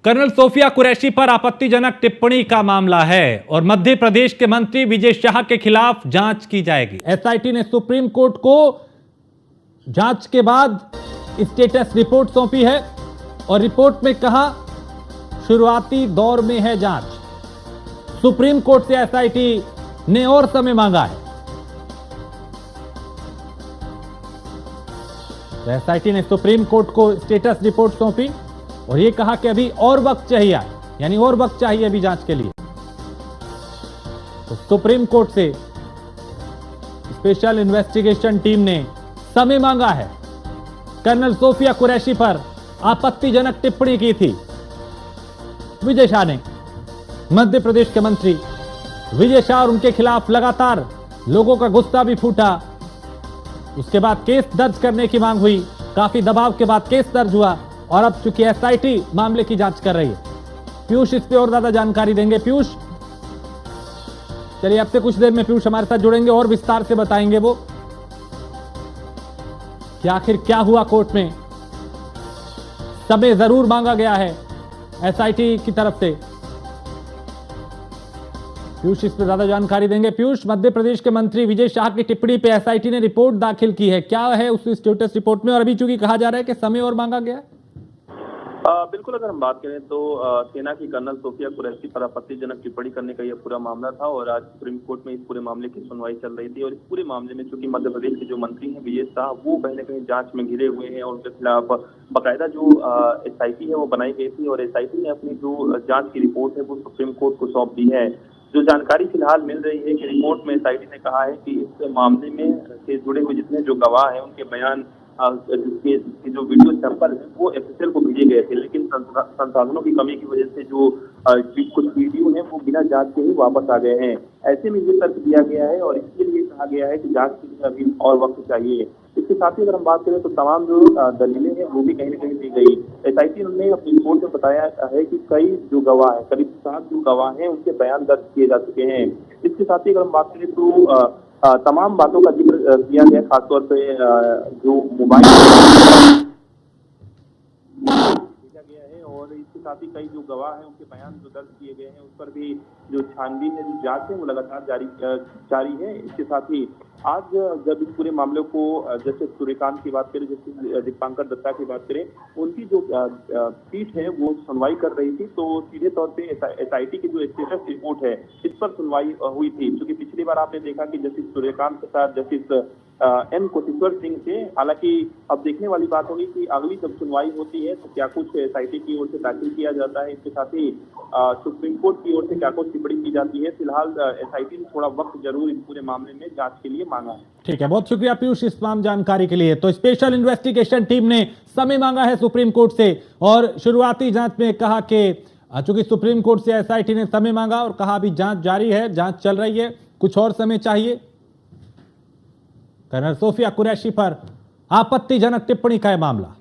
Colonel Sophia Qureshi पर आपत्तिजनक टिप्पणी का मामला है और मध्य प्रदेश के मंत्री विजय शाह के खिलाफ जांच की जाएगी। एसआईटी ने सुप्रीम कोर्ट को जांच के बाद स्टेटस रिपोर्ट सौंपी है और रिपोर्ट में कहा शुरुआती दौर में है जांच। सुप्रीम कोर्ट से एसआईटी ने और समय मांगा है। तो एसआईटी ने सुप्रीम कोर्ट को स्टेटस रिपोर्ट सौंपी और यह कहा कि अभी और वक्त चाहिए, यानी और वक्त चाहिए अभी जांच के लिए। तो सुप्रीम कोर्ट से स्पेशल इन्वेस्टिगेशन टीम ने समय मांगा है। कर्नल सोफिया कुरैशी पर आपत्तिजनक टिप्पणी की थी विजय शाह ने। मध्य प्रदेश के मंत्री विजय शाह और उनके खिलाफ लगातार लोगों का गुस्सा भी फूटा। उसके बाद केस दर्ज करने की मांग हुई, काफी दबाव के बाद केस दर्ज हुआ और अब चूंकि एसआईटी मामले की जांच कर रही है। पीयूष इस पे और ज्यादा जानकारी देंगे। पीयूष, चलिए अब से कुछ देर में पीयूष हमारे साथ जुड़ेंगे और विस्तार से बताएंगे वो कि आखिर क्या हुआ कोर्ट में। समय जरूर मांगा गया है एसआईटी की तरफ से। पीयूष इस पर ज्यादा जानकारी देंगे। पीयूष, मध्य प्रदेश के मंत्री विजय शाह की टिप्पणी पे एसआईटी ने रिपोर्ट दाखिल की है, क्या है उस स्टेटस रिपोर्ट में? और अभी चूंकि कहा जा रहा है कि समय और मांगा गया है। बिल्कुल, अगर हम बात करें तो सेना की कर्नल सोफिया कुरैशी पर आपत्तिजनक टिप्पणी करने का यह पूरा मामला था और आज सुप्रीम कोर्ट में इस पूरे मामले की सुनवाई चल रही थी। और इस पूरे मामले में चूंकि मध्य प्रदेश के जो मंत्री हैं विजय शाह, वो कहीं न कहीं जांच में घिरे हुए हैं और उनके खिलाफ बाकायदा जो एसआईटी है वो बनाई गई थी और एसआईटी ने अपनी जो जांच की रिपोर्ट है वो सुप्रीम कोर्ट को सौंप दी है। जो जानकारी फिलहाल मिल रही है कि रिपोर्ट में एसआईटी ने कहा है कि इस मामले में से जुड़े हुए जितने जो गवाह हैं उनके बयान जिसके जो वीडियो सैंपल है वो एफएसएल को भेजे गए थे, लेकिन संसाधनों की कमी की वजह से जो कुछ वीडियो है वो बिना जांच के ही वापस आ गए हैं। ऐसे में ये तर्क दिया गया है और इसके लिए कहा गया है कि जांच के लिए अभी और वक्त चाहिए। इसके साथ ही अगर हम बात करें तो तमाम जो दलीलें हैं वो भी कहीं न कहीं दी गई। एसआईटी ने अपनी रिपोर्ट में बताया है कि कई जो गवाह है, करीब 7 जो गवाह हैं उनके बयान दर्ज किए जा चुके हैं। इसके साथ ही अगर हम बात करें तो तमाम बातों का जिक्र किया गया, खासतौर पे जो मोबाइल भेजा गया है और इसके साथ ही कई जो गवाह हैं उनके बयान जो दर्ज किए गए हैं उस पर भी जो छानबीन है, जो जांच है वो लगातार जारी है। इसके साथ ही आज जब इस पूरे मामले को जस्टिस सूर्यकांत की बात करें, जस्टिस दीपांकर दत्ता की बात करें, उनकी जो पीठ है वो सुनवाई कर रही थी, तो सीधे तौर पे एसआईटी की जो स्टेटस रिपोर्ट है इस पर सुनवाई हुई थी। क्योंकि पिछली बार आपने देखा कि जस्टिस सूर्यकांत के साथ जस्टिस एम कोटेश्वर सिंह थे। हालांकि अब देखने वाली बात होगी कि अगली जब सुनवाई होती है तो क्या कुछ एसआईटी की ओर से दाखिल किया जाता है, इसके साथ ही सुप्रीम कोर्ट की ओर से क्या कुछ टिप्पणी की जाती है। फिलहाल एसआईटी ने थोड़ा वक्त जरूर इस पूरे मामले में जांच के लिए मांगा है। ठीक है, बहुत शुक्रिया पीयूष इस तमाम जानकारी के लिए। तो स्पेशल इन्वेस्टिगेशन टीम ने समय मांगा है सुप्रीम कोर्ट से और शुरुआती जांच में कहा कि चूंकि सुप्रीम कोर्ट से एसआईटी ने समय मांगा और कहा अभी जांच जारी है, जांच चल रही है, कुछ और समय चाहिए। कर्नल सोफिया कुरैशी पर आपत्तिजनक टिप्पणी का यह मामला।